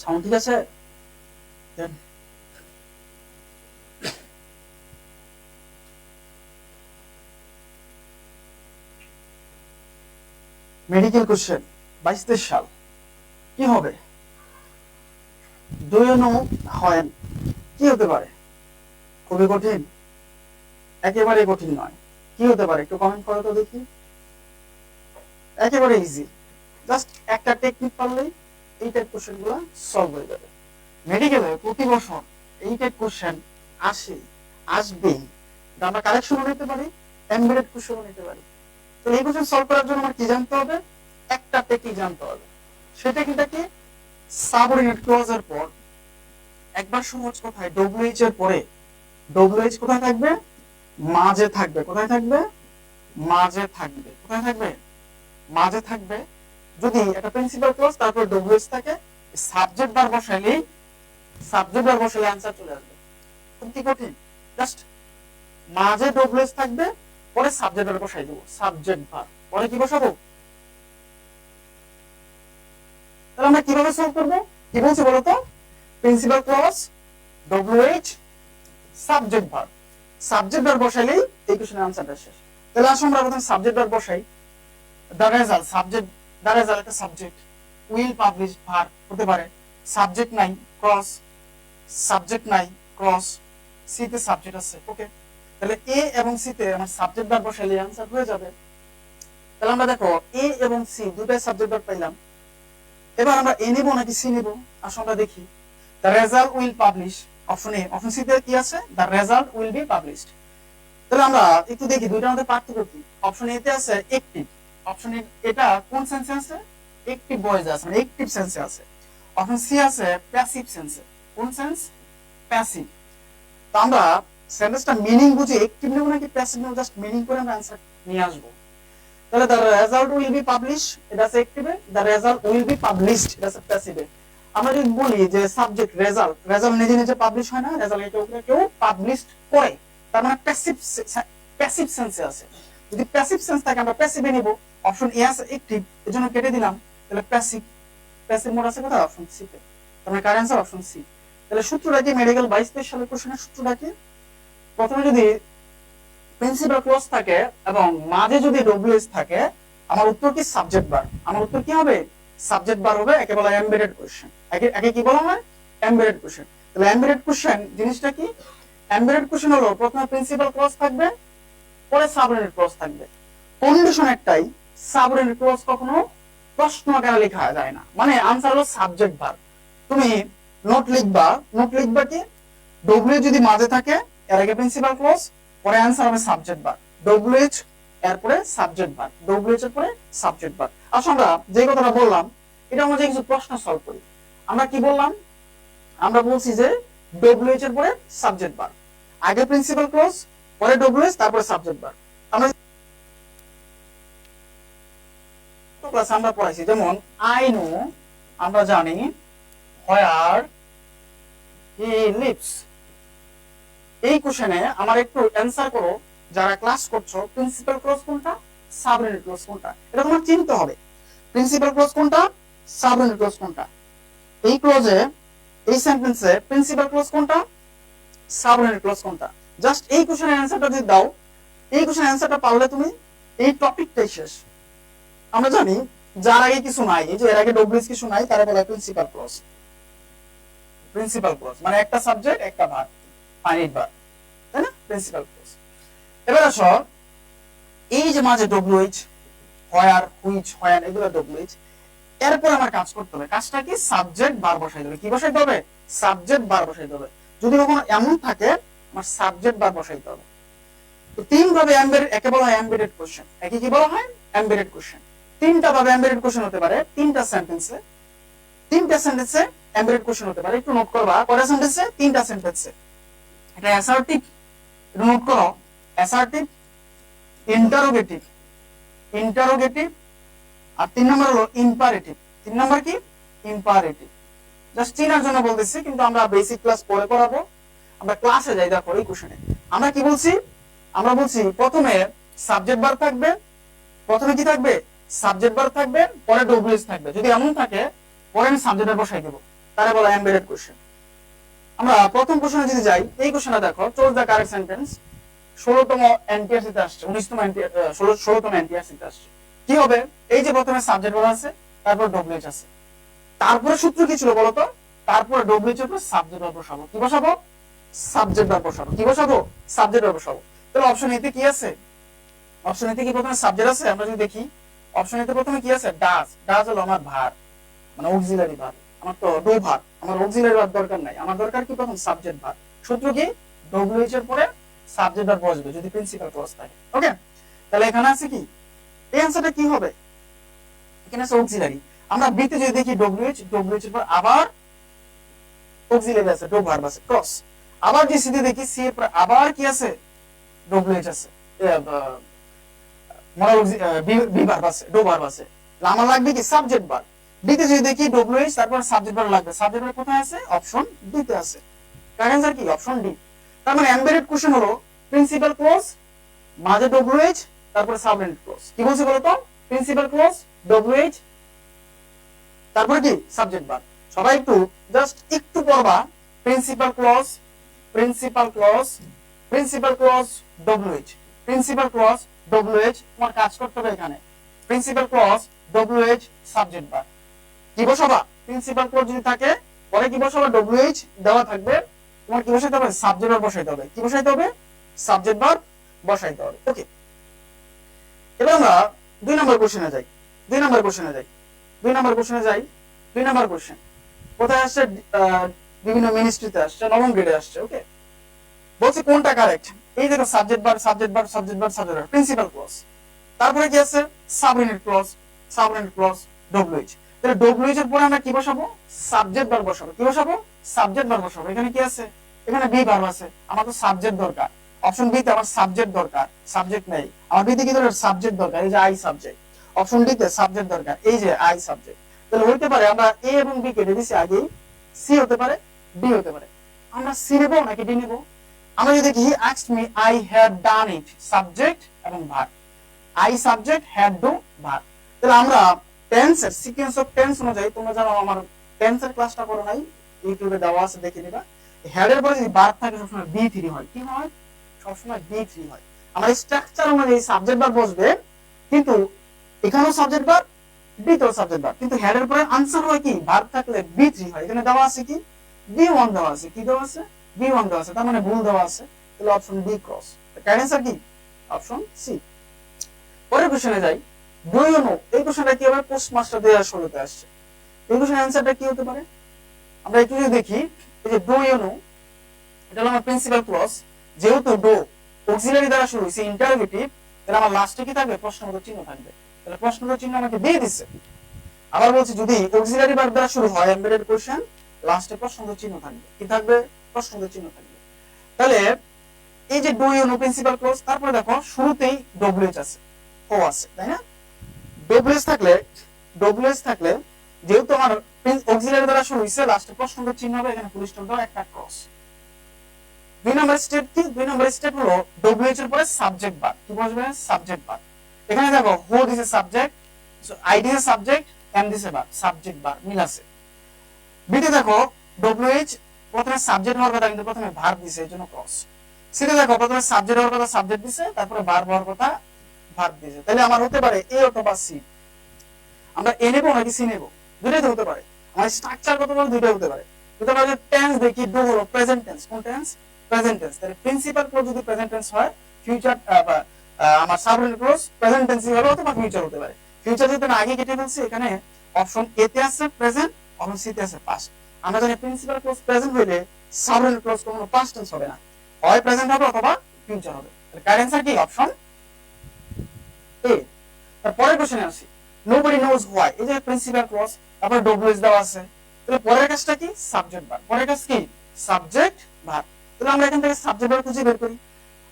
Sound ঠিক আছে? Medical question 22-23 সাল কি হবে? ডু ইউ নো হয় কি হতে পারে? খুবই কঠিন? একেবারে কঠিন নয়। কি হতে পারে একটু কমেন্ট করো তো দেখি। একেবারে ইজি, জাস্ট একটা টেকনিক পারলেই এই টাইপ কোশ্চেন গুলো সলভ হয়ে যাবে। মেডিকেলে প্রতি বছর এই টাইপ কোশ্চেন আসবেই। আমরা কালেকশনও নিতে পারি, এমবেডেড কোশ্চেনও নিতে পারি। তো এই কোশ্চেন সলভ করার জন্য আমার কি জানতে হবে? একটা টেকনিক জানতে হবে। সেটা কি? সাবঅর্ডিনেট ক্লজের পর একবার সহজ কথায় ডব্লিউএইচ এর পরে ডব্লিউএইচ কোথায় থাকবে? মাঝে থাকবে। কোথায় থাকবে? মাঝে থাকবে। কোথায় থাকবে? মাঝে থাকবে। যদি একটা প্রিন্সিপাল ক্লজ তারপর ডব্লিউএইচ থাকে, সাবজেক্ট বার বসাইলে आंसर চলে আসবে। খুব কি কঠিন? জাস্ট মাঝে ডব্লিউএইচ থাকবে, পরে সাবজেক্ট বার বসাই দেব। সাবজেক্ট বার পরে কি বসাবো? তাহলে আমরা কিভাবে সলভ করব? কি বলছি বলো তো? প্রিন্সিপাল ক্লজ, ডব্লিউএইচ, সাবজেক্ট বার বসাইলেই এই কোশ্চেনের আনসারটা শেষ। তাহলে আসুন আমরা প্রথমে সাবজেক্ট বার বসাই। দ্য রেজাল্ট একটা সাবজেক্ট, উইল পাবলিশ ভার হতে পারে, সাবজেক্ট নাই ক্রস, সি তে সাবজেক্ট আছে। ওকে, তাহলে এ এবং সি তে আমার সাবজেক্ট বার বসাইলে आंसर হয়ে যাবে। তাহলে আমরা দেখো এ এবং সি দুটাই সাবজেক্ট বার পাইলাম। এবার আমরা এ নেব নাকি সি নেব? আসুন আমরা দেখি। The result will publish, option A. Option C তে কি আছে? The result will be published. তাহলে আমরা একটু দেখি দুইটার মধ্যে পার্থক্য কি। অপশন এ তে আছে অ্যাক্টিভ, অপশন এটা কোন সেন্সে আছে? অ্যাক্টিভ ভয়েসে আছে, মানে অ্যাক্টিভ সেন্সে আছে। অপশন সি আছে প্যাসিভ সেন্সে। কোন সেন্স? প্যাসিভ। তো আমরা সেন্টেন্সটা মিনিং বুঝে অ্যাক্টিভ নেব নাকি প্যাসিভ নেব, জাস্ট মিনিং করে আমরা आंसर নিয়ে আসব। তাহলে the result will be publish, এটা আছে অ্যাক্টিভে। The result will be published, এটা আছে প্যাসিভে। আমরা যদি বলি যে সাবজেক্ট রেজাল্ট নিজে পাবলিশ হয় না, রেজাল্ট এটা উপরে কেউ পাবলিশ করে, তার মানে প্যাসিভ সেন্সে আছে। যদি প্যাসিভ সেন্স থাকে আমরা প্যাসিভে নিব। অপশন এ আছে অ্যাক্টিভ, এজন্য কেটে দিলাম। তাহলে প্যাসিভ মোড আছে কোথায়? অপশন সি তে। তার মানে কারেন্ট আনসার অপশন সি। তাহলে সূত্রটা কি? মেডিকেল 22-23 সালের কোশ্চেনের সূত্রটা কি? প্রথমে যদি প্রিন্সিপাল ক্লজ থাকে এবং মাঝে যদি ডব্লিউএস থাকে, আমার উত্তর কি? সাবজেক্ট বার। আমার উত্তর কি হবে? সাবজেক্ট বার হবে। একে বলা হয় এমবেডেড কোশ্চেন। একে কি বলা হয়? Embedded question. তাহলে এমবেডেড কোশ্চেন জিনিসটা কি? এমবেডেড কোশ্চেন হলো প্রথমে প্রিন্সিপাল ক্লজ থাকবে, পরে সাবঅর্ডিনেট ক্লজ থাকবে। কন্ডিশন একটাই, সাবঅর্ডিনেট ক্লজ কখনো প্রশ্ন আকারে লেখা যায় না, মানে आंसर হলো সাবজেক্ট বার। তুমি নোট লিখবা কি? ডব্লিউ যদি মাঝে থাকে, এর আগে প্রিন্সিপাল ক্লজ, পরে आंसर হবে সাবজেক্ট বার। ডব্লিউএইচ এরপরে সাবজেক্ট বার, ডব্লিউএইচ এর পরে সাবজেক্ট বার। আসলে আমরা যে কথাটা বললাম এটা আমরা কিছু প্রশ্ন সলভ করি। আমরা কি বললাম? আমরা বলছি যে ডব্লিউএইচ এর পরে সাবজেক্ট বার, আগে প্রিন্সিপাল ক্লজ, পরে ডব্লিউএইচ, তারপরে সাবজেক্ট বার। আমরা ক্লাসে আমরা পড়াইছি, যেমন আই নো, আমরা জানি, হোয়ার হি লিভস। এই কোশ্চেনে আমার একটু অ্যানসার করো, যারা ক্লাস করছো, প্রিন্সিপাল ক্লজ কোনটা, সাবঅর্ডিনেট ক্লজ কোনটা, এটা তোমার চিনতে হবে। প্রিন্সিপাল ক্লজ কোনটা, সাবঅর্ডিনেট ক্লজ কোনটা। এই ক্লজে, এই সেন্টেন্সে প্রিন্সিপাল ক্লজ কোনটা, সাবঅর্ডিনেট ক্লজ কোনটা। জাস্ট এই কোশ্চেনের অ্যানসারটা যদি দাও, এই কোশ্চেনের অ্যানসারটা পারলে তুমি এই টপিকটাই শেষ। আমরা জানি যার আগে কিছু নাই, এই যে এর আগে ডব্লিউএস কিছু নাই, তারা বলা হয় প্রিন্সিপাল ক্লজ। প্রিন্সিপাল ক্লজ মানে একটা সাবজেক্ট একটা ভার্ব, ফাইনাইট ভার্ব, তাই না? Principal clause. এবার আসো এই যে মাঝে ডব্লিউএইচ, হোয়ার, হুইচ, হোয়েন, এগুলো ডব্লিউএইচ। এরপর আমার কাজ করতে হবে। কাজটা কি? সাবজেক্ট বার বসাইতে হবে। কি বসাইতে হবে? সাবজেক্ট বার বসাইতে হবে। যদি কখনো এমন থাকে, আমার সাবজেক্ট বার বসাইতে হবে। তো তিন ভাবে একে বলা হয় এমবেডেড কোশ্চেন। একে কি বলা হয়? Embedded question. তিনটা ভাবে এমবেডেড কোশ্চেন হতে পারে, তিনটা সেন্টেন্সে এমবেডেড কোশ্চেন হতে পারে। একটু নোট করবা, কয়টা সেন্টেন্সে? তিনটা সেন্টেন্সে। এটা অ্যাসার্টিভ, এটা নোট করো। অ্যাসার্টিভ, ইন্টারোগেটিভ, আর 3 নম্বর হলো ইম্পারেটিভ। 3 নম্বর কি? ইম্পারেটিভ। জাস্ট চিনার জন্য বলতেছি, কিন্তু আমরা বেসিক ক্লাস পরে করাবো। আমরা ক্লাসে যাই। দেখো এই কোশ্চেনে আমরা কি বলছি? আমরা বলছি প্রথমে সাবজেক্ট বার থাকবে, প্রথমে কি থাকবে? সাবজেক্ট বার থাকবে, পরে ডব্লিউএস থাকবে। যদি এমন থাকে, পরে আমি সাবজেক্ট বার বসাই দেব। তারে বলা এমবেডেড কোশ্চেন। আমরা প্রথম কোশ্চেনে যদি যাই, এই কোশ্চেনটা দেখো, চুজ দ্য কারেক্ট সেন্টেন্স। 16তম এনটিআরসিতে আসছে, 19তম এনটিআর 16তম এনটিআরসিতে আসছে। কি হবে? এই যে প্রথমে সাবজেক্ট ভার্ব আছে, তারপর ডব্লিউএইচ আছে, তারপরে সূত্র কি ছিল বলতো? তারপরে ডব্লিউএইচ এর উপর সাবজেক্ট ভার্ব বসাবো। কি বসাবো? সাবজেক্ট ভার্ব বসাবো। কি বসাবো? সাবজেক্ট ভার্ব বসাবো। তাহলে অপশন এতে কি আছে? অপশন এতে কি প্রথমে সাবজেক্ট আছে? আমরা যদি দেখি, অপশন এতে প্রথমে কি আছে? ডাজ। ডাজ হলো আমার ভার্ব, মানে অক্সিলারি ভার্ব। আমার তো ডু ভার্ব, আমার অক্সিলারি ভার্ব দরকার নাই। আমার দরকার কি? প্রথম সাবজেক্ট ভার্ব। সূত্র কি? ডব্লিউএইচ এর পরে সাবজেক্ট ভার্ব বসবে যদি প্রিন্সিপাল ক্লজ থাকে। ওকে, তাহলে এখানে আছে কি? এই অ্যানসারটা কি হবে? এখানে আছে অক্সিলারি। আমরা বি তে যদি দেখি ডব্লিউএইচ, ডব্লিউএইচ এর পর আবার অক্সিলারি আছে, ডু ভার্ব আছে, ক্রস। আবার যে সি তে দেখি, সি এর পর আবার কি আছে? ডব্লিউএইচ আছে, মরাল বি ভার্ব আছে, ডু ভার্ব আছে। আমার লাগবে কি? Subject verb. ডি তে যদি দেখি ডব্লিউএইচ, তারপর সাবজেক্ট ভার্ব লাগবে। সাবজেক্ট ভার্ব কোথায় আছে? অপশন ডি তে আছে। কারেক্ট অ্যানসার কি? Option D. তার মানে এমবেডেড কোশ্চেন হলো প্রিন্সিপাল ক্লজ, মাঝে ডব্লিউএইচ, তারপরে সাবঅর্ডিনেট ক্লজ। কি বলছি বলতো? প্রিন্সিপাল ক্লজ, ডব্লিউএইচ, তারপরে কি? Subject verb. সবাই একটু জাস্ট একটু পড়বা। Principal clause, principal clause, principal clause, WH, principal clause, WH. তোমার কাজ করতে হবে এখানে। Principal clause, WH, subject verb. কি বসাবা? প্রিন্সিপাল ক্লজ যদি থাকে, পরে কি বসাবা? ডব্লিউএইচ দেওয়া থাকবে, তোমার কি বসাইতে হবে? সাবজেক্ট ভার্ব বসাইতে হবে। কি বসাইতে হবে? সাবজেক্ট ভার্ব বসাইতে হবে। ওকে, এবার আমরা 2 নম্বর কোশ্চেনে যাই। 2 নম্বর কোশ্চেনে যাই। 2 নম্বর কোশ্চেনে যাই। 2 নম্বর কোশ্চেন কোথায় আসছে? বিভিন্ন মিনিস্ট্রিতে আসছে, 9ম গ্রেডে আসছে। ওকে, বলছি কোনটা কারেক্ট? এই দেখো, subject verb, subject verb, subject verb, subject verb, principal clause. তারপরে কি আছে? Subordinate clause, subordinate clause, WH. তাহলে ডব্লিউএইচ এর পরে আমরা কি বসাবো? সাবজেক্ট ভার্ব বসাবো। কি বসাবো? সাবজেক্ট ভার্ব বসাবো। এখানে কি আছে? এখানে বি ভার্ব আছে। আমার তো সাবজেক্ট দরকার। অপশন বি তে আমার সাবজেক্ট দরকার, সাবজেক্ট নেই। আমার বি তে কি দরকার? সাবজেক্ট দরকার। এই যে আই সাবজেক্ট। অপশন ডি তে সাবজেক্ট দরকার, এই যে আই সাবজেক্ট। তাহলে হইতে পারে আমরা এ এবং বি কেটে দিছি আগেই, সি হতে পারে, ডি হতে পারে। আমরা সি নেব নাকি ডি নেব? আমরা যদি দেখি, he asked me, I have done it, subject এবং verb. I subject, have do verb. তাহলে আমরা টেন্সের সিকোয়েন্স অফ টেন্স অনুযায়ী, তোমরা জানো আমার টেন্সের ক্লাসটা করো নাই, ইউটিউবে দেওয়া আছে, দেখে নিবা। হ্যাড এর পরে যদি ভার্ব থাকে সবসময় বি থ্রি হয়। কি হয়? সবসময় বি থ্রি হয়। আমার স্ট্রাকচার অনুযায়ী সাবজেক্ট ভার্ব বসবে, কিন্তু এখানেও সাবজেক্ট ভার্ব, বি তেও সাবজেক্ট ভার্ব, কিন্তু হ্যাড এর পরে আনসার হয় কি? ভার্ব থাকলে বি থ্রি হয়। এখানে দেওয়া আছে কি? বি ওয়ান দেওয়া আছে। কি দেওয়া আছে? বি ওয়ান দেওয়া আছে, তার মানে ভুল দেওয়া আছে। তাহলে option B cross. Correct answer কি? Option C. পরের কোশ্চেনে যাই। Do you know? এই কোশ্চেনটা কি হবে? পোস্টমাস্টার 2016 আসছে। এই কোশ্চেনের অ্যানসারটা কি হতে পারে? আমরা একটু যদি দেখি, এই যে ডু ইউ নো, এটা হলো আমার প্রিন্সিপাল ক্লজ। যেহেতু ডু অক্সিলারি দ্বারা শুরু হইছে, ইন্টারোগেটিভ, তাহলে আমার লাস্টে কি থাকবে? প্রশ্নবোধক চিহ্ন থাকবে। তাহলে প্রশ্নবোধক চিহ্ন আমাকে দিয়ে দিছে। আবার বলছি, যদি অক্সিলারি ভার্ব দ্বারা শুরু হয় এমবেডেড কোশ্চেন, লাস্টে প্রশ্নবোধক চিহ্ন থাকবে। কি থাকবে? প্রশ্নবোধক চিহ্ন থাকবে। তাহলে এই যে do you know principal clause, তারপরে দেখো শুরুতেই ডব্লিউএইচ আছে, ও আছে, তাই না? ডব্লিউএইচ থাকলে যেহেতু আমার অক্সিলারি দ্বারা শুরু হইছে, লাস্টে প্রশ্নবোধক চিহ্ন হবে, এখানে ফুল স্টপ দাও, একটা ক্রস। 2 নম্বর স্টেপ কি? 2 নম্বর স্টেপ হলো ডব্লিউএইচ এর পরে সাবজেক্ট ভার্ব। কি বসবে? Subject verb. এখানে দেখো, হু দিছে সাবজেক্ট, আই দিছে সাবজেক্ট, এম দিছে ভার্ব, সাবজেক্ট ভার্ব মিল আছে। বিতে দেখো, ডব্লিউএইচ প্রথমে সাবজেক্ট হওয়ার কথা, কিন্তু প্রথমে ভার্ব দিছে, এজন্য ক্রস। সিতে দেখো, প্রথমে সাবজেক্ট হওয়ার কথা, সাবজেক্ট দিছে, তারপরে ভার্ব হওয়ার কথা, ভার্ব দিছে। তাহলে আমার হতে পারে এ অথবা সি। আমরা এ নেব নাকি সি নেব? দুটোই তো হতে পারে। আমার স্ট্রাকচার কত বড়? দুটোই হতে পারে। কিন্তু আমরা যে টেন্স দেখি, ডু হলো প্রেজেন্ট টেন্স। কোন টেন্স? Present tense. তাহলে প্রিন্সিপাল ক্লজ যদি প্রেজেন্ট টেন্স হয়, ফিউচার আমার সাবঅর্ডিনেট ক্লজ প্রেজেন্ট টেন্সই হবে, অথবা ফিউচার হতে পারে। ফিউচার যেহেতু আমি আগে কেটে ফেলছি, এখানে অপশন এ তে আছে প্রেজেন্ট, অপশন সি তে আছে পাস্ট। আমরা জানি প্রিন্সিপাল ক্লজ প্রেজেন্ট হইলে সাবঅর্ডিনেট ক্লজ কখনো পাস্ট টেন্স হবে না, হয় প্রেজেন্ট হবে অথবা ফিউচার হবে। তাহলে কারেক্ট অ্যানসার কি? Option A. তারপরের কোশ্চেনে আসি। নোবডি নোজ হোয়াই, এই যে প্রিন্সিপাল ক্লজ, তারপরে ডব্লিউএইচ দেওয়া আছে। তাহলে পরের কাজটা কি? Subject verb. পরের কাজ কি? Subject verb. তাহলে আমরা এখান থেকে সাবজেক্ট ভার্ব খুঁজে বের করি।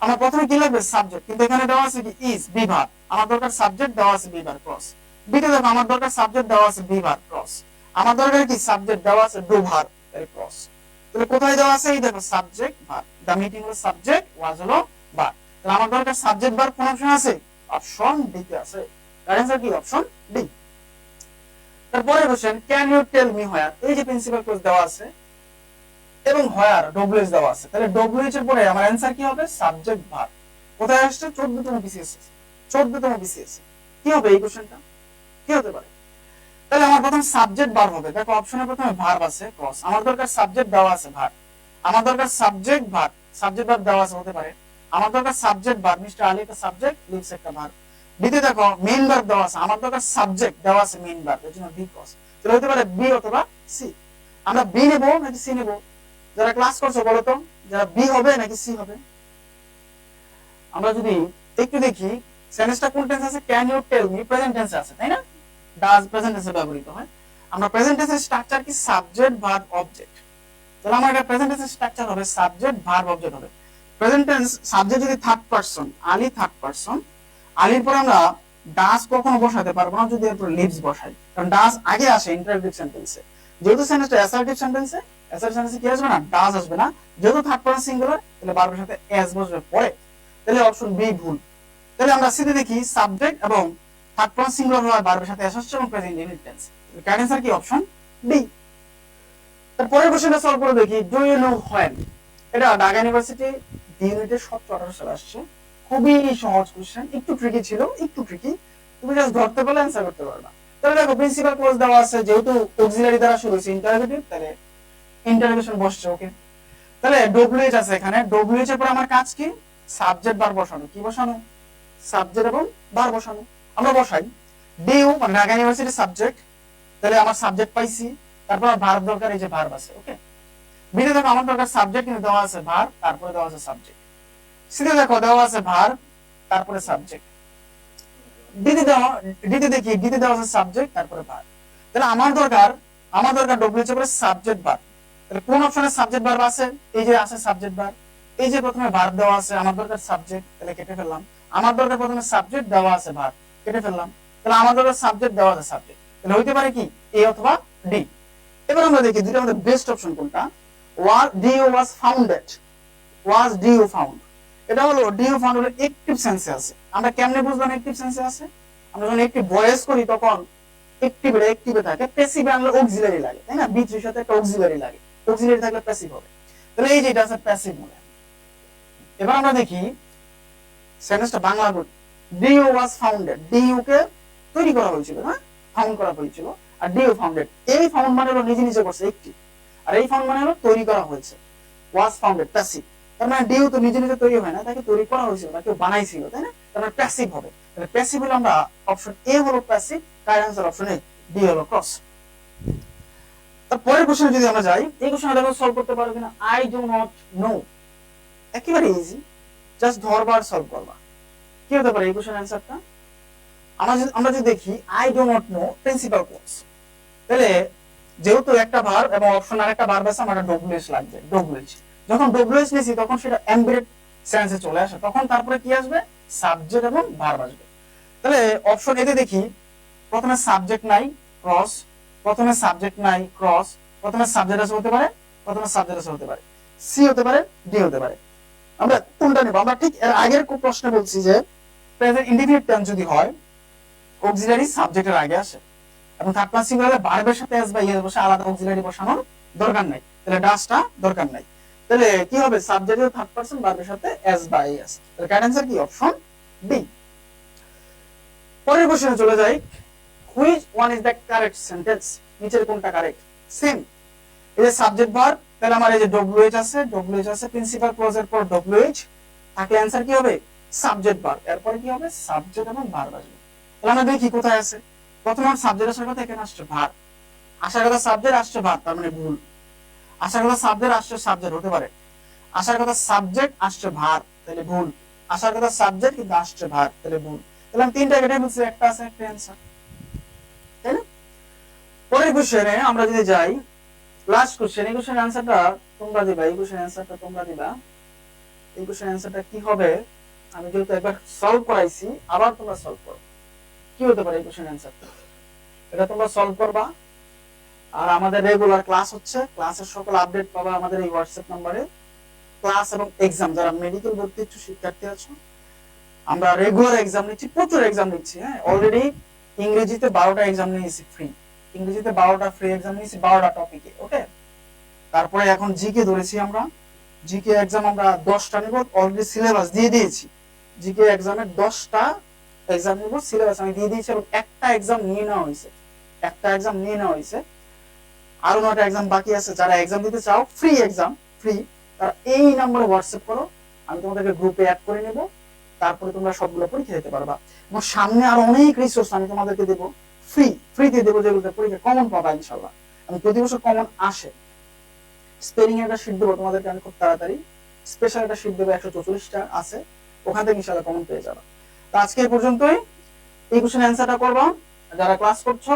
আমার প্রথমে কি লাগবে? সাবজেক্ট, কিন্তু এখানে দেওয়া আছে কি? Is, be verb. আমার দরকার সাবজেক্ট, দেওয়া আছে বি ভার্ব, ক্রস। বিতে দেখো, আমার দরকার সাবজেক্ট, দেওয়া আছে বি ভার্ব, ক্রস। আমার দরকার কি? সাবজেক্ট, দেওয়া আছে ডু ভার্ব, তাহলে ক্রস। তাহলে কোথায় দেওয়া আছে? এই দেখো, সাবজেক্ট ভার্ব। দা মিটিং হলো সাবজেক্ট, ওয়াজ হলো ভার্ব। তাহলে আমার দরকার সাবজেক্ট ভার্ব, কোন অপশন আছে? অপশন ডি তে আছে। কারেক্ট অ্যানসার কি? Option D. তারপরে question, can you tell me where, এই যে প্রিন্সিপাল ক্লজ দেওয়া আছে এবং হোয়ার ডব্লিউএইচ দেওয়া আছে, তাহলে ডব্লিউএইচ এর পরে আমার অ্যানসার কি হবে? Subject verb. কোথায় আসছে? 14তম বিসিএস, 14তম বিসিএস। কি হবে এই কোশ্চেনটা? কি হতে পারে? তাহলে আমার প্রথম সাবজেক্ট ভার্ব হবে। দেখো অপশনে প্রথমে ভার্ব আছে ক্রস, আমার দরকার সাবজেক্ট দেওয়া আছে ভার্ব, আমার দরকার সাবজেক্ট ভার্ব, সাবজেক্ট ভার্ব দেওয়া আছে হতে পারে, আমার দরকার সাবজেক্ট ভার্ব, মিস্টার আলী একটা সাবজেক্ট, লিভস একটা ভার্ব। দ্বিতীয় দেখো মেইন ভার্ব দেওয়া আছে, আমার দরকার সাবজেক্ট দেওয়া আছে মেইন ভার্ব, এর জন্য বি ক্রস। তাহলে হতে পারে বি অথবা সি। আমরা বি নেব নাকি সি নেব? যারা ক্লাস করছো বলো তো, যারা বি হবে নাকি সি হবে? আমরা যদি একটু দেখি সেন্টেন্সটা কোন টেন্স আছে, can you tell me present টেন্সে আছে, তাই না? ডাজ প্রেজেন্ট টেন্সে ব্যবহৃত হয়। আমরা প্রেজেন্ট টেন্সের স্ট্রাকচার কি? Subject verb object. তাহলে আমার এটা প্রেজেন্ট টেন্সের স্ট্রাকচার হবে সাবজেক্ট ভার্ব অবজেক্ট হবে। প্রেজেন্ট টেন্স সাবজেক্ট যদি third person, Ali third person, আলীর পরে আমরা ডাজ কখনো বসাতে পারবো না যদি এরপর লিভস বসাই, কারণ ডাজ আগে আসে ইন্টারোগেটিভ সেন্টেন্সে। যেহেতু সেন্টেন্সটা অ্যাসার্টিভ সেন্টেন্সে, অ্যাসার্টিভ সেন্টেন্সে কি আসবে না? ডাজ আসবে না। যেহেতু থার্ড পারসন সিঙ্গুলার, তাহলে ভার্বের সাথে এস বসবে পরে। তাহলে অপশন বি ভুল। তাহলে আমরা সিধে দেখি সাবজেক্ট এবং থার্ড পারসন সিঙ্গুলার হওয়ার ভার্বের সাথে এস আসছে এবং present indefinite tense. Correct answer কি? Option D. তারপরের কোশ্চেনটা সলভ করে দেখি, ডু ইউ নো হোয়েন। এটা ঢাকা ইউনিভার্সিটি ডি ইউনিটে 17-18 সালে আসছে। খুবই সহজ কোশ্চেন, একটু ট্রিকি ছিল, একটু ট্রিকি, তুমি জাস্ট ধরতে পারলে অ্যানসার করতে পারবা। তাহলে দেখো প্রিন্সিপাল ক্লজ দেওয়া আছে, যেহেতু অক্সিলারি দ্বারা শুরু হয়েছে ইন্টারোগেটিভ, তাহলে ইন্টারোগেশন বসছে। ওকে, তাহলে ডব্লিউএইচ আছে এখানে, ডব্লিউএইচ এর পর আমার কাজ কি? সাবজেক্ট ভার্ব বসানো। কি বসানো? সাবজেক্ট এবং ভার্ব বসানো। আমরা বসাই ডিউ মানে ঢাকা ইউনিভার্সিটি সাবজেক্ট, তাহলে আমার সাবজেক্ট পাইছি, তারপর ভার্ব দরকার, এই যে ভার্ব আছে। ওকে, বিতে দেখো আমার দরকার সাবজেক্ট, কিন্তু দেওয়া আছে ভার্ব, তারপরে দেওয়া আছে সাবজেক্ট। সিতে দেখো দেওয়া আছে ভার্ব, তারপরে সাবজেক্ট। ডিতে দেখি ডিতে দেওয়া আছে সাবজেক্ট, তারপরে ভার্ব। তাহলে আমার দরকার ডব্লিউএইচ এর পরে সাবজেক্ট ভার্ব। তাহলে কোন অপশনে সাবজেক্ট ভার্ব আছে? এই যে আছে সাবজেক্ট ভার্ব। এই যে প্রথমে ভার্ব দেওয়া আছে, আমার দরকার সাবজেক্ট, তাহলে কেটে ফেললাম। আমার দরকার প্রথমে সাবজেক্ট দেওয়া আছে ভার্ব, কেটে ফেললাম। তাহলে আমার দরকার সাবজেক্ট দেওয়া আছে সাবজেক্ট, তাহলে হইতে পারে কি? এ অথবা ডি। এবার আমরা দেখি দুইটার মধ্যে বেস্ট অপশন কোনটা। Due was founded, was due found, এটা হলো ডিউ ফাউন্ড হলো অ্যাক্টিভ সেন্সে আছে। আমরা কেমনে বুঝলাম অ্যাক্টিভ সেন্সে আছে? আমরা যখন একটি ভয়েস করি তখন অ্যাক্টিভে থাকে, প্যাসিভে আনলে অক্সিলারি লাগে, তাই না? বি থ্রির সাথে একটা অক্সিলারি লাগে, অক্সিলারি থাকলে প্যাসিভ হবে। তাহলে এই যে এটা আছে প্যাসিভ মনে। এবার আমরা দেখি সেন্টেন্সটা বাংলা করি, ডিউ ওয়াজ ফাউন্ডেড, ডিউ কে তৈরি করা হয়েছিল, হ্যাঁ, ফাউন্ড করা হয়েছিল। আর ডিউ ফাউন্ডেড, এই ফাউন্ড মানে হলো নিজে নিজে করছে একটি, আর এই ফাউন্ড মানে হলো তৈরি করা হয়েছে। ওয়াজ ফাউন্ডেড প্যাসিভ, তার মানে ডিউ তো নিজে নিজে তৈরি হয় না, তাকে তৈরি করা হয়েছিল, তাকে বানাইছিল, তাই না? তার মানে প্যাসিভ হবে। তাহলে প্যাসিভ হলো আমরা অপশন এ হলো passive, correct answer option A, D হলো ক্রস। তারপরের কোশ্চেনে যদি আমরা যাই, এই কোশ্চেনটা দেখো সলভ করতে পারো কিনা। আই ডু নট নো, একেবারে ইজি, জাস্ট ধরবার সলভ করবা। কি হতে পারে এই কোশ্চেনের অ্যানসারটা? আমরা যদি দেখি I do not know principal clause, তাহলে যেহেতু একটা ভার্ব এবং অপশন আর একটা ভার্ব আছে, আমার ডব্লিউএইচ লাগবে। ডব্লিউএইচ যখন ডব্লিউএইচ নিছি তখন সেটা এমবেডেড সেন্সে চলে আসে, তখন তারপরে কি আসবে? সাবজেক্ট এবং ভার্ব আসবে। তাহলে অপশন এতে দেখি প্রথমে সাবজেক্ট নাই ক্রস, প্রথমে সাবজেক্ট নাই ক্রস, প্রথমে সাবজেক্ট আছে হতে পারে, প্রথমে সাবজেক্ট আছে হতে পারে, সি হতে পারে, ডি হতে পারে। আমরা কোনটা নেব? আমরা ঠিক এর আগের প্রশ্নে বলছি যে প্রেজেন্ট ইনডিফিনিট টেন্স যদি হয় অক্সিলারি সাবজেক্টের আগে আসে, এবং থার্ড পারসন সিঙ্গুলারে ভার্বের সাথে এস বা ইএস বসে আলাদা অক্সিলারি বসানোর দরকার নাই, তাহলে ডাসটা দরকার নাই। তাহলে কি হবে? সাবজেক্টের থার্ড পারসন ভার্বের সাথে এস বা ইএস। তাহলে কারেক্ট অ্যানসার কি? Option B. পরের কোশ্চেনে চলে যাই, which one is the correct sentence? নিচের কোনটা কারেক্ট? সেম, এই যে সাবজেক্ট ভার্ব, তাহলে আমার এই যে ডব্লিউএইচ আছে, ডব্লিউএইচ আছে, প্রিন্সিপাল ক্লজের পর ডব্লিউএইচ থাকলে অ্যানসার কি হবে? Subject verb. এরপরে কি হবে? সাবজেক্ট এবং ভার্ব আসবে। তাহলে আমরা দেখি কোথায় আছে। প্রথমে সাবজেক্ট আসার কথা, এখানে আসছে ভার্ব, আসার কথা সাবজেক্ট আসছে ভার্ব, তার মানে ভুল। আসার কথা সাবজেক্ট আসছে সাবজেক্ট হতে পারে, আসার কথা সাবজেক্ট আসছে ভার্ব, তাহলে ভুল। আসার কথা সাবজেক্ট কিন্তু আসছে ভার্ব, তাহলে ভুল। তাহলে আমি তিনটা কেটে বলছি, একটা আছে, একটা অ্যানসার, তাই না? পরের কোশ্চেনে আমরা যদি যাই, লাস্ট কোশ্চেন, এই কোশ্চেনের অ্যানসারটা তোমরা দিবা, এই কোশ্চেনের অ্যানসারটা তোমরা দিবা। এই কোশ্চেনের অ্যানসারটা কি হবে? আমি যেহেতু একবার সলভ করাইছি, আবার তোমরা সলভ করো। কি হতে পারে এই কোশ্চেনের অ্যানসারটা? এটা তোমরা সলভ করবা। আর আমাদের রেগুলার ক্লাস হচ্ছে, ক্লাসের সকল আপডেট পাবা আমাদের এই হোয়াটসঅ্যাপ নম্বরে। ক্লাস এবং এক্সাম, যারা মেডিকেল ভর্তি ইচ্ছুক শিক্ষার্থী আছো, আমরা রেগুলার এক্সাম নিচ্ছি, প্রচুর এক্সাম নিচ্ছি। হ্যাঁ, অলরেডি ইংরেজিতে 12টা এক্সাম নিয়েছি ফ্রি, ইংরেজিতে 12টা ফ্রি এক্সাম নিয়েছি 12টা টপিকে। ওকে, তারপরে এখন জিকে ধরেছি আমরা। জিকে এক্সাম আমরা 10টা নিব, অলরেডি সিলেবাস দিয়ে দিয়েছি। জিকে এক্সামের 10টা এক্সাম নিব, সিলেবাস আমি দিয়ে দিয়েছি এবং একটা এক্সাম নিয়ে নেওয়া হয়েছে, একটা এক্সাম নিয়ে নেওয়া হয়েছে। আরো 9টা এক্সাম বাকি আছে। যারা এক্সাম দিতে চাও, ফ্রি এক্সাম, ফ্রি, তারা এই নম্বরে হোয়াটসঅ্যাপ করো, আমি তোমাদেরকে গ্রুপে অ্যাড করে নেব। তারপরে তোমরা সবগুলো পরীক্ষা দিতে পারবা। এবং সামনে আরো অনেক রিসোর্স আমি তোমাদেরকে দেবো, ফ্রিতে দেবো, যেগুলোতে পরীক্ষা কমন পাবা ইনশাল্লাহ। আমি প্রতি বছর কমন আসে। স্পেলিং এর একটা শীট দেবো তোমাদেরকে আমি খুব তাড়াতাড়ি, স্পেশাল একটা শীট দেবো 144টা আছে, ওখান থেকে ইনশাল্লাহ কমন পেয়ে যাবা। তো আজকে এই পর্যন্তই। এই কোশ্চেন অ্যান্সারটা করবা যারা ক্লাস করছো,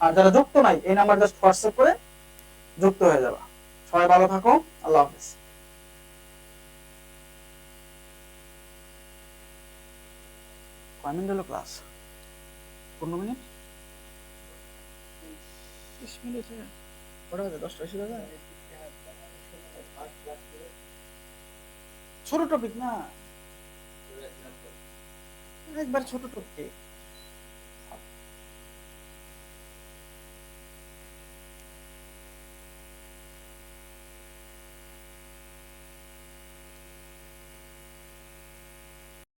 আর যারা যুক্ত নাই এই নাম্বার জাস্ট হোয়াটসঅ্যাপ করে যুক্ত হয়ে যাবা। সবাই ভালো থাকো, আল্লাহ হাফেজ। কয় মিনিট হলো ক্লাস? 15 মিনিট, 30 মিনিট, কটা বাজে? 10টা বেশি বাজে। ছোট টপিক না, একবার ছোট টপিক।